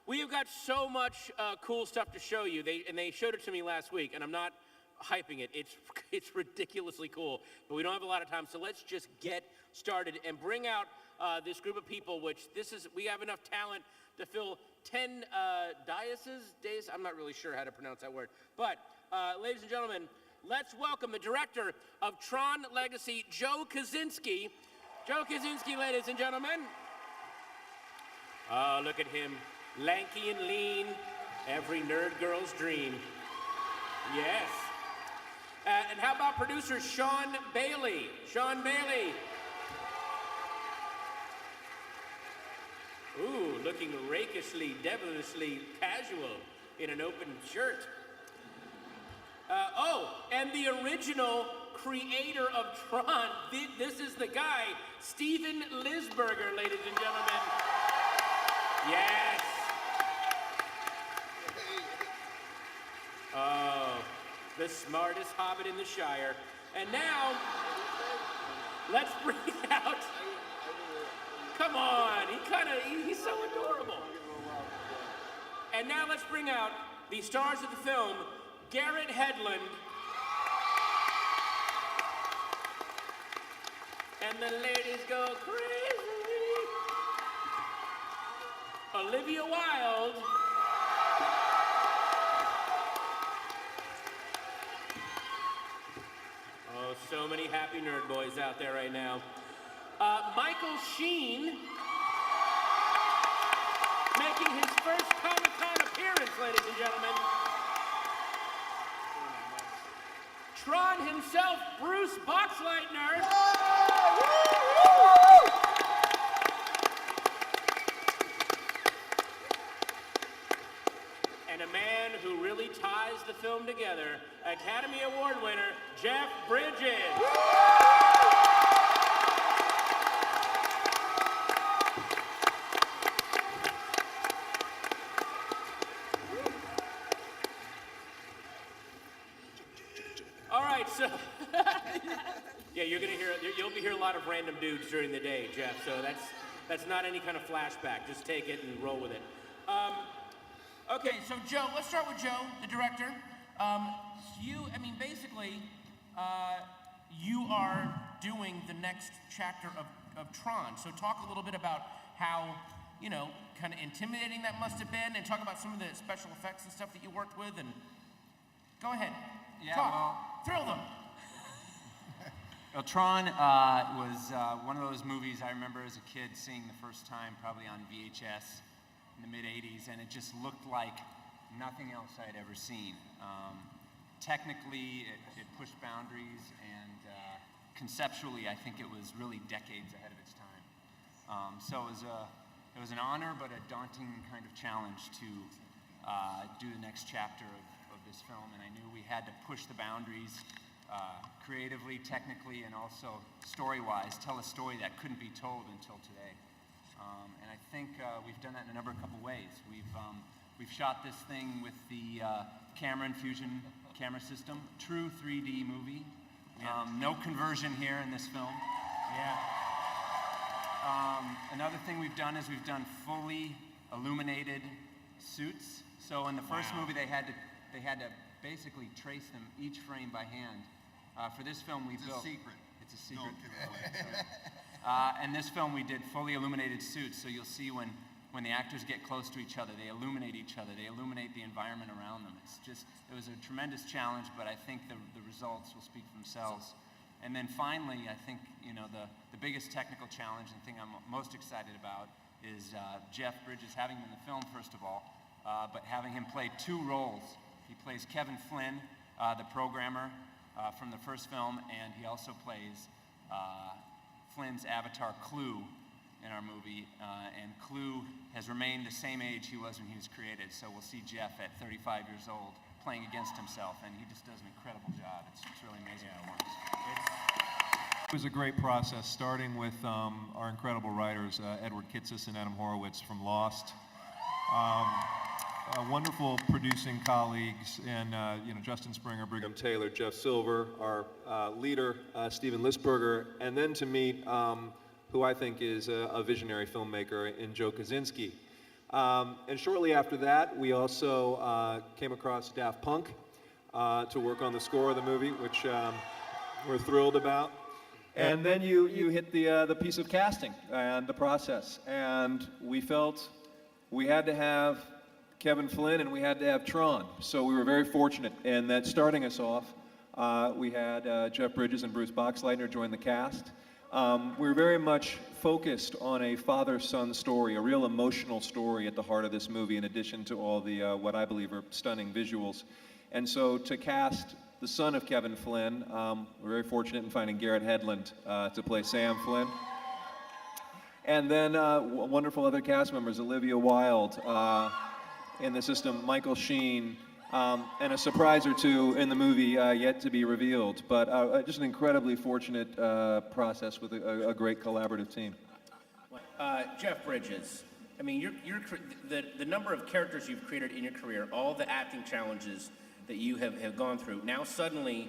We have got so much cool stuff to show you. They showed it to me last week, and I'm not hyping it. It's ridiculously cool, but we don't have a lot of time, so let's just get started and bring out this group of people, we have enough talent to fill 10 days. I'm not really sure how to pronounce that word. But, ladies and gentlemen, let's welcome the director of Tron Legacy, Joe Kosinski. Joe Kosinski, ladies and gentlemen. Oh, look at him. Lanky and lean, every nerd girl's dream. Yes. And how about producer Sean Bailey? Sean Bailey. Ooh, looking rakishly, devilishly casual in an open shirt. And the original creator of Tron. This is the guy, Steven Lisberger, ladies and gentlemen. Yes. Oh, the smartest hobbit in the Shire. And now, let's bring out, come on, he's so adorable. And now let's bring out the stars of the film, Garrett Hedlund. And the ladies go crazy. Olivia Wilde. Oh, so many happy nerd boys out there right now. Michael Sheen, making his first Comic-Con appearance, ladies and gentlemen. Tron himself, Bruce Boxleitner. And a man who really ties the film together, Academy Award winner, Jeff Bridges. All right, so yeah, you'll be hear a lot of random dudes during the day, Jeff. So that's not any kind of flashback. Just take it and roll with it. Okay, so Joe, let's start with Joe, the director. You are doing the next chapter of Tron. So talk a little bit about how, kind of intimidating that must have been, and talk about some of the special effects and stuff that you worked with, and go ahead. Yeah, talk. Thrill them. Well, Tron was one of those movies I remember as a kid seeing the first time, probably on VHS in the mid-'80s, and it just looked like nothing else I'd ever seen. Technically, it pushed boundaries, and conceptually, I think it was really decades ahead of its time. So it was an honor, but a daunting kind of challenge to do the next chapter of this film, and I knew we had to push the boundaries creatively, technically, and also story-wise, tell a story that couldn't be told until today. And I think we've done that in a couple ways. We've shot this thing with the camera infusion camera system, true 3D movie. No conversion here in this film. Yeah. Another thing we've done is we've done fully illuminated suits. So in the first movie, they had to basically trace them each frame by hand. For this film, we built. It's a secret. And this film, we did fully illuminated suits. So you'll see when the actors get close to each other, they illuminate each other. They illuminate the environment around them. It was a tremendous challenge, but I think the results will speak for themselves. And then finally, I think the biggest technical challenge and thing I'm most excited about is Jeff Bridges, having him in the film first of all, but having him play two roles. He plays Kevin Flynn, the programmer from the first film, and he also plays Flynn's avatar Clue in our movie, and Clue has remained the same age he was when he was created, so we'll see Jeff at 35 years old playing against himself, and he just does an incredible job. It's really amazing how it works. It was a great process, starting with our incredible writers, Edward Kitsis and Adam Horowitz from Lost. Wonderful producing colleagues, and Justin Springer, Brigham Taylor, Jeff Silver, our leader, Steven Lisberger, and then to meet who I think is a visionary filmmaker in Joe Kosinski. And shortly after that, we also came across Daft Punk to work on the score of the movie, which we're thrilled about. And then you hit the piece of casting and the process. And we felt we had to have Kevin Flynn and we had to have Tron. So we were very fortunate in that starting us off, we had Jeff Bridges and Bruce Boxleitner join the cast. We were very much focused on a father-son story, a real emotional story at the heart of this movie, in addition to all the, what I believe are stunning visuals. And so to cast the son of Kevin Flynn, we're very fortunate in finding Garrett Hedlund to play Sam Flynn. And then wonderful other cast members, Olivia Wilde in the system, Michael Sheen, and a surprise or two in the movie yet to be revealed. But just an incredibly fortunate process with a great collaborative team. Jeff Bridges, I mean, the number of characters you've created in your career, all the acting challenges that you have gone through, now suddenly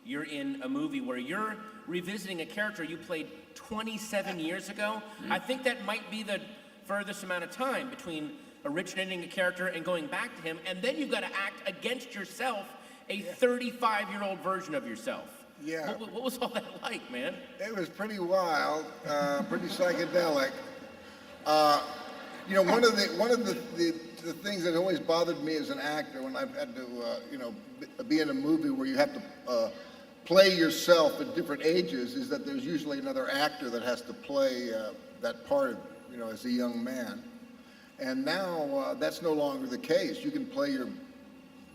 you're in a movie where you're revisiting a character you played 27 years ago. I think that might be the furthest amount of time between originating a character and going back to him, and then you've got to act against yourself, a 35-year-old version of yourself. Yeah. What was all that like, man? It was pretty wild, pretty psychedelic. You know, one of the things that always bothered me as an actor when I've had to, you know, be in a movie where you have to play yourself at different ages is that there's usually another actor that has to play that part, you know, as a young man. And now that's no longer the case. You can play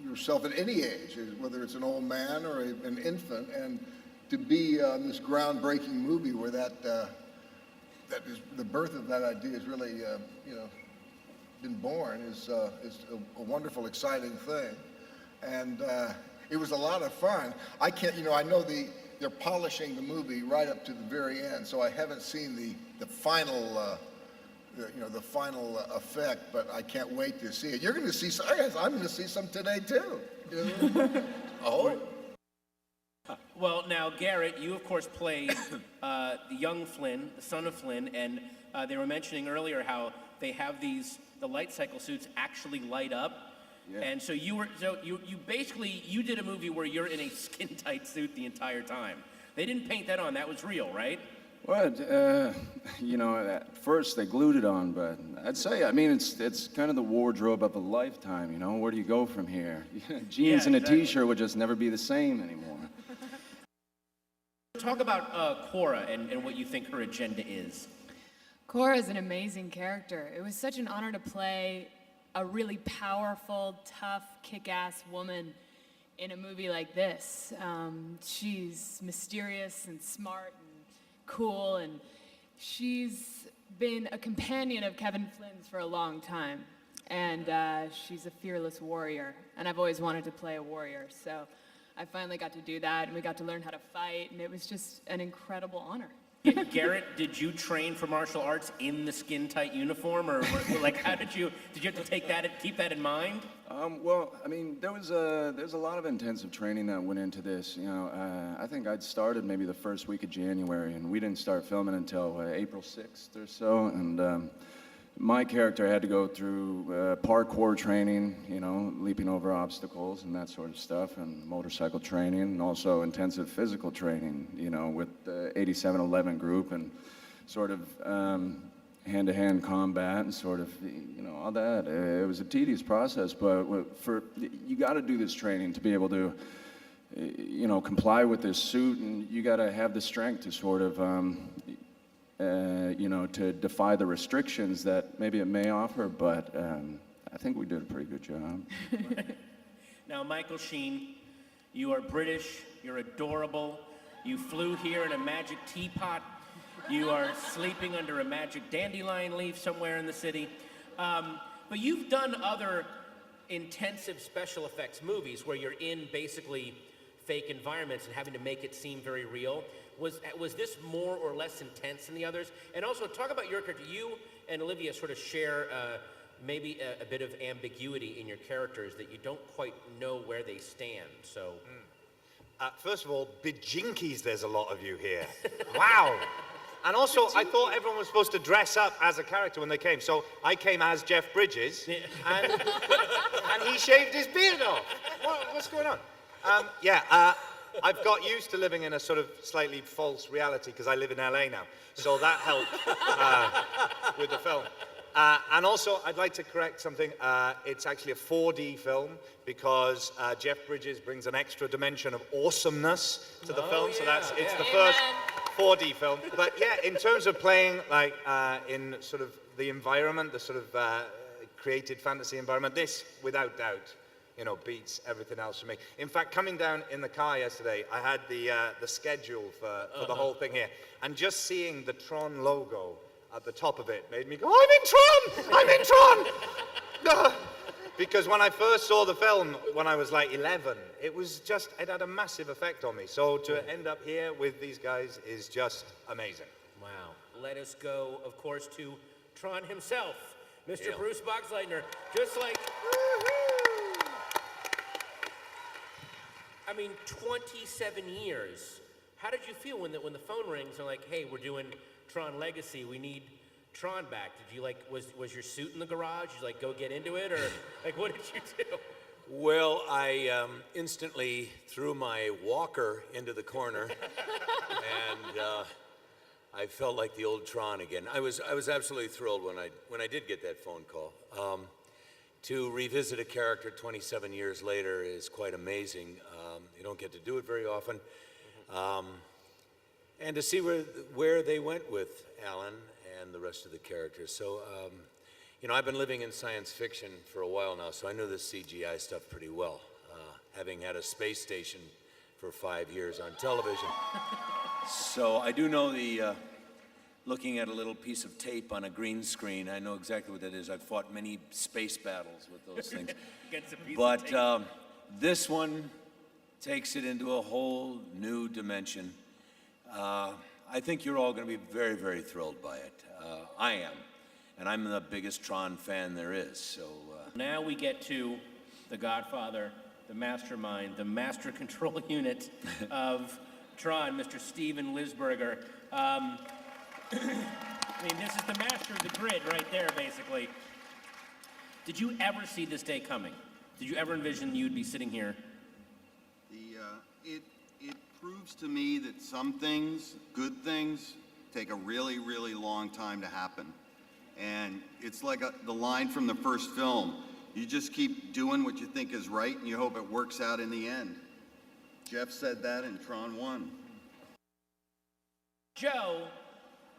yourself at any age, whether it's an old man or an infant, and to be on this groundbreaking movie where that is the birth of that idea is really, you know, been born is a wonderful, exciting thing, and it was a lot of fun. I can't, you know, I know they're polishing the movie right up to the very end, so I haven't seen the final. You know, the final effect, but I can't wait to see it. You're going to see some, I'm going to see some today too. Oh. Well, now, Garrett, you of course played the young Flynn, the son of Flynn, and they were mentioning earlier how they have the light cycle suits actually light up. Yeah. And so you basically did a movie where you're in a skin-tight suit the entire time. They didn't paint that on, that was real, right? Well, you know, at first they glued it on, but I'd say, I mean, it's kind of the wardrobe of a lifetime, you know? Where do you go from here? Jeans and a t-shirt would just never be the same anymore. Talk about Cora and what you think her agenda is. Cora is an amazing character. It was such an honor to play a really powerful, tough, kick-ass woman in a movie like this. She's mysterious and smart and cool, and she's been a companion of Kevin Flynn's for a long time, and she's a fearless warrior, and I've always wanted to play a warrior, so I finally got to do that, and we got to learn how to fight, and it was just an incredible honor. Garrett, did you train for martial arts in the skin-tight uniform, or like how did you have to keep that in mind? Well, I mean, there's a lot of intensive training that went into this. You know, I think I'd started maybe the first week of January, and we didn't start filming until April 6th or so. And my character had to go through parkour training, you know, leaping over obstacles and that sort of stuff, and motorcycle training, and also intensive physical training, you know, with the 8711 group, and sort of hand-to-hand combat and sort of, you know, all that. It was a tedious process, but you got to do this training to be able to, you know, comply with this suit, and you got to have the strength to sort of, you know, to defy the restrictions that maybe it may offer, but I think we did a pretty good job. Now, Michael Sheen, you are British, you're adorable, you flew here in a magic teapot, you are sleeping under a magic dandelion leaf somewhere in the city. But you've done other intensive special effects movies where you're in basically fake environments and having to make it seem very real. Was this more or less intense than the others? And also, talk about your character. You and Olivia sort of share maybe a bit of ambiguity in your characters that you don't quite know where they stand, so... First of all, bejinkies, there's a lot of you here. Wow! And also, I thought everyone was supposed to dress up as a character when they came. So I came as Jeff Bridges, and he shaved his beard off. What's going on? I've got used to living in a sort of slightly false reality because I live in LA now. So that helped with the film. And also, I'd like to correct something. It's actually a 4D film because Jeff Bridges brings an extra dimension of awesomeness to the film. So it's the first 4D film. But yeah, in terms of playing like in sort of the environment, the sort of created fantasy environment, this, without doubt, you know, beats everything else for me. In fact, coming down in the car yesterday, I had the schedule for the whole thing here. And just seeing the Tron logo at the top of it made me go, I'm in Tron! I'm in Tron! Because when I first saw the film, when I was like 11, it had a massive effect on me. So to end up here with these guys is just amazing. Wow. Let us go, of course, to Tron himself, Mr. Bruce Boxleitner. Just like, I mean, 27 years. How did you feel when the phone rings and like, hey, we're doing Tron Legacy, we need Tron back? Did you like, was your suit in the garage? Did you like go get into it, or like what did you do? Well, I instantly threw my walker into the corner, and I felt like the old Tron again. I was absolutely thrilled when I did get that phone call. To revisit a character 27 years later is quite amazing. You don't get to do it very often. And to see where they went with Alan and the rest of the characters. So, you know, I've been living in science fiction for a while now, so I know this CGI stuff pretty well, having had a space station for 5 years on television. So I do know looking at a little piece of tape on a green screen, I know exactly what that is. I've fought many space battles with those things. But this one takes it into a whole new dimension. I think you're all going to be very, very thrilled by it. I am. And I'm the biggest Tron fan there is. So now we get to the Godfather, the mastermind, the master control unit of Tron, Mr. Steven Lisberger. I mean, this is the master of the grid right there, basically. Did you ever see this day coming? Did you ever envision you'd be sitting here? It proves to me that some things, good things, take a really, really long time to happen. And it's like the line from the first film. You just keep doing what you think is right, and you hope it works out in the end. Jeff said that in Tron 1. Joe,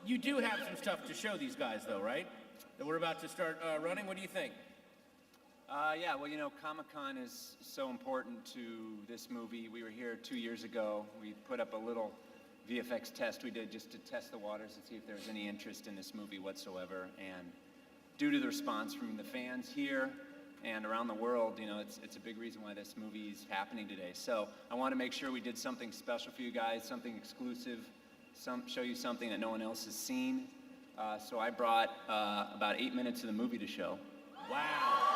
you do have some stuff to show these guys, though, right? That we're about to start running. What do you think? Yeah, well, you know, Comic-Con is so important to this movie. We were here 2 years ago. We put up a little VFX test we did just to test the waters and see if there was any interest in this movie whatsoever. And due to the response from the fans here and around the world, you know, it's a big reason why this movie is happening today. So I want to make sure we did something special for you guys, something exclusive, show you something that no one else has seen. So I brought about 8 minutes of the movie to show. Wow.